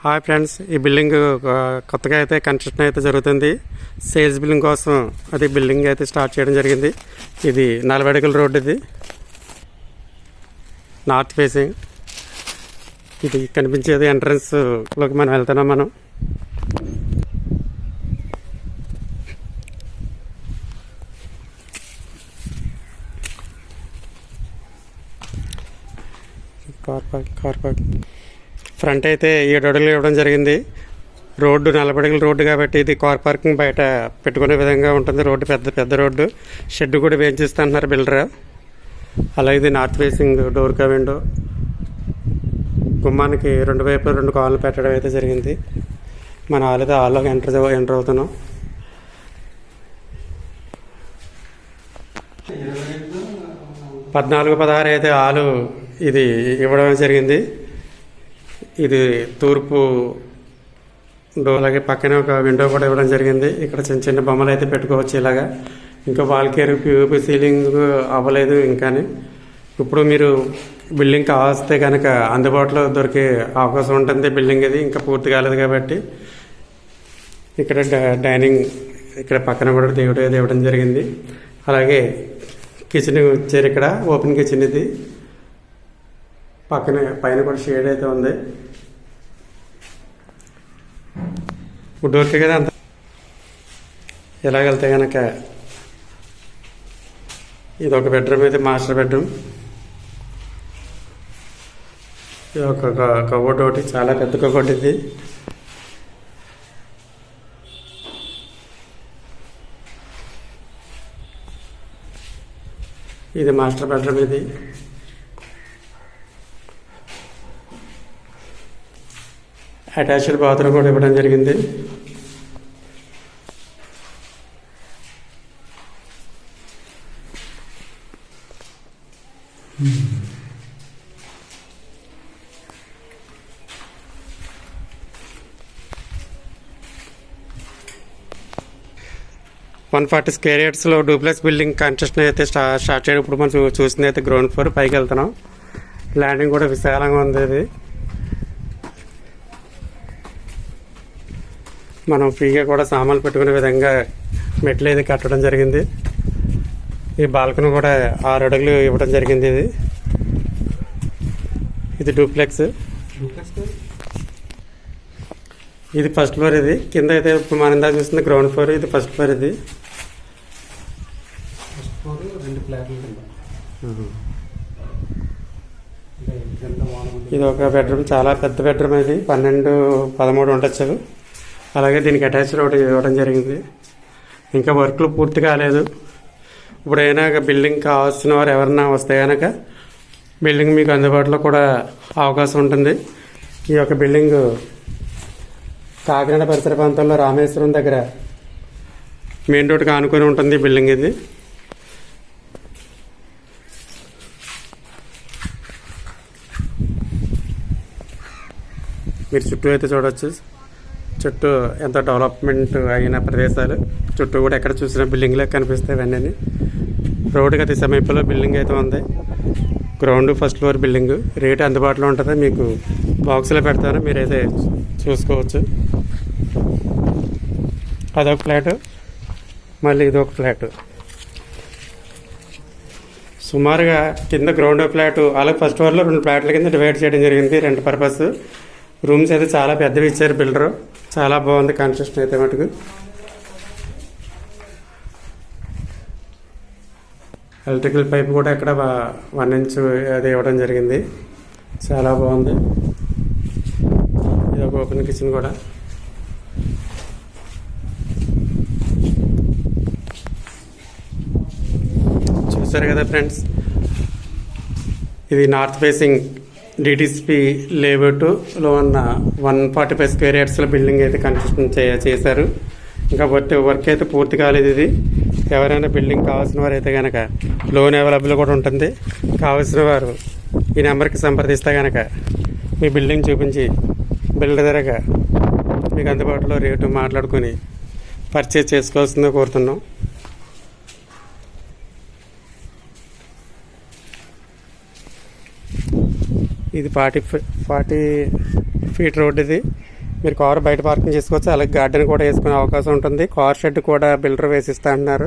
Hi friends, ఈ building కొత్తగా అయితే కన్స్ట్రక్షన్ అయితే జరుగుతుంది. సేల్స్ బిల్డింగ్ కోసం అది బిల్డింగ్ అయితే స్టార్ట్ చేయడం జరిగింది. ఇది 40 అడుగుల రోడ్డు, ఇది నార్త్ ఫేసింగ్. ఇది కనిపించేది ఎంట్రన్స్ లోకి మనం వెళ్తున్నాం. మనం కార్ పార్కింగ్ ఫ్రంట్ అయితే 7 అడుగులు ఇవ్వడం జరిగింది. రోడ్డు 40 అడుగుల రోడ్డు కాబట్టి ఇది కార్ పార్కింగ్ బయట పెట్టుకునే విధంగా ఉంటుంది. రోడ్డు పెద్ద రోడ్డు. షెడ్ కూడా వేయించిస్తున్నారు బిల్డర్. అలాగే ఇది నార్త్ ఫేసింగ్ డోర్ కా విండో. గుమ్మానికి 2 వైపులు 2 కాళ్ళు పెట్టడం అయితే జరిగింది. మన ఆల్రెడీ హాల్లోకి ఎంటర్ అవుతున్నాం. పద్నాలుగు 16 అయితే హాలు ఇది ఇవ్వడం జరిగింది. ఇది తూర్పు డోర్. అలాగే పక్కనే ఒక విండో కూడా ఇవ్వడం జరిగింది. ఇక్కడ చిన్న చిన్న బొమ్మలు అయితే పెట్టుకోవచ్చు ఇలాగా. ఇంకా వాల్కేర్ పిఓపి సీలింగ్ అవ్వలేదు ఇంకాని. ఇప్పుడు మీరు బిల్డింగ్ కావస్తే కనుక అందుబాటులో దొరికే అవకాశం ఉంటుంది. బిల్డింగ్ ఇది ఇంకా పూర్తి కాలేదు కాబట్టి ఇక్కడ డైనింగ్ ఇక్కడ పక్కన కూడా దేవుడు అయితే ఇవ్వడం జరిగింది. అలాగే కిచెన్ వచ్చారు. ఇక్కడ ఓపెన్ కిచెన్ ఇది. పక్కనే పైన కూడా షేడ్ అయితే ఉంది. డోర్కి కదా అంత ఎలాగెళ్తే కనుక ఇది ఒక బెడ్రూమ్ అయితే మాస్టర్ బెడ్రూమ్. ఇది ఒక కబోర్డ్ ఒకటి, చాలా పెద్ద కబోర్డ్ ఇది. ఇది మాస్టర్ బెడ్రూమ్. ఇది అటాచ్డ్ బాత్రూమ్ కూడా ఇవ్వడం జరిగింది. $140 స్క్వేర్ యార్డ్స్లో డూప్లెక్స్ బిల్డింగ్ కన్స్ట్రక్షన్ అయితే స్టార్ట్ చేయడం. ఇప్పుడు మనం చూసింది అయితే గ్రౌండ్ ఫ్లోర్. పైకి వెళ్తున్నాం. ల్యాండింగ్ కూడా విశాలంగా ఉంది. ఇది మనం ఫ్రీగా కూడా సామాన్లు పెట్టుకునే విధంగా మెట్లు అయితే కట్టడం జరిగింది. ఈ బాల్కనీ కూడా 6 అడుగులు ఇవ్వడం జరిగింది. ఇది డూప్లెక్స్. ఇది ఫస్ట్ ఫ్లోర్. ఇది కింద అయితే ఇప్పుడు మనం ఇందాక చూస్తుంది గ్రౌండ్ ఫ్లోర్. ఇది ఫస్ట్ ఫ్లోర్. ఇది ఇది ఒక బెడ్రూమ్, చాలా పెద్ద బెడ్రూమ్. ఇది 12-13 ఉండొచ్చు. అలాగే దీనికి అటాచ్డ్ ఒకటి ఇవ్వడం జరిగింది. ఇంకా వర్క్లు పూర్తి కాలేదు. ఇప్పుడైనా బిల్డింగ్ కావాల్సిన వారు ఎవరన్నా వస్తే కనుక బిల్డింగ్ మీకు అందుబాటులో కూడా అవకాశం ఉంటుంది. ఈ యొక్క బిల్డింగ్ కాకినాడ పరిసర ప్రాంతాల్లో రామేశ్వరం దగ్గర మెయిన్ రోడ్డుకి ఆనుకొని ఉంటుంది బిల్డింగ్ ఇది. మీరు చుట్టూ అయితే చూడవచ్చు. చుట్టూ ఎంతో డెవలప్మెంట్ అయిన ప్రదేశాలు. చుట్టూ కూడా ఎక్కడ చూసిన బిల్డింగ్లే కనిపిస్తాయి ఇవన్నీ. రోడ్డుకి అతి సమీపంలో బిల్డింగ్ అయితే ఉంది. Ground first floor building. Rate అందుబాటులో ఉంటుంది. మీకు బాక్స్లో పెడతాను, మీరైతే చూసుకోవచ్చు. అదొక ఫ్లాటు, మళ్ళీ ఇదొక ఫ్లాటు. సుమారుగా కింద గ్రౌండ్ ఫ్లాటు, అలాగే ఫస్ట్ ఫ్లోర్లో 2 ఫ్లాట్ల కింద డివైడ్ చేయడం జరిగింది. Rent purpose. రూమ్స్ అయితే చాలా పెద్దవి ఇచ్చారు బిల్డరు. చాలా బాగుంది కన్స్ట్రక్షన్ అయితే మటుకు. ఎలక్ట్రికల్ పైప్ కూడా ఇక్కడ 1 ఇంచ్ అది ఇవ్వడం జరిగింది. చాలా బాగుంది. ఇది ఒక ఓపెన్ కిచెన్ కూడా. చూసారు కదా ఫ్రెండ్స్, ఇది నార్త్ ఫేసింగ్ డిటిసిపి లేఅవుట్లో ఉన్న 145 స్క్వేర్ యార్డ్స్లో బిల్డింగ్ అయితే కన్స్ట్రక్షన్ చేశారు. ఇంకా వర్క్ అయితే పూర్తి కాలేదు. ఇది ఎవరైనా బిల్డింగ్ కావాల్సిన వారు అయితే కనుక లోన్ అవైలబుల్ కూడా ఉంటుంది. కావాల్సిన వారు ఈ నెంబర్కి సంప్రదిస్తే కనుక మీ బిల్డింగ్ చూపించి బిల్డర్ ధరగా మీకు అందుబాటులో రేటు మాట్లాడుకొని పర్చేజ్ చేసుకోవాల్సిందో కోరుతున్నాం. ఇది 40 ఫీట్ రోడ్. ఇది మీరు కారు బయట పార్కింగ్ చేసుకోవచ్చు. అలాగే గార్డెన్ కూడా వేసుకునే అవకాశం ఉంటుంది. కార్ షెడ్ కూడా బిల్డర్ వేసిస్తా అంటున్నారు.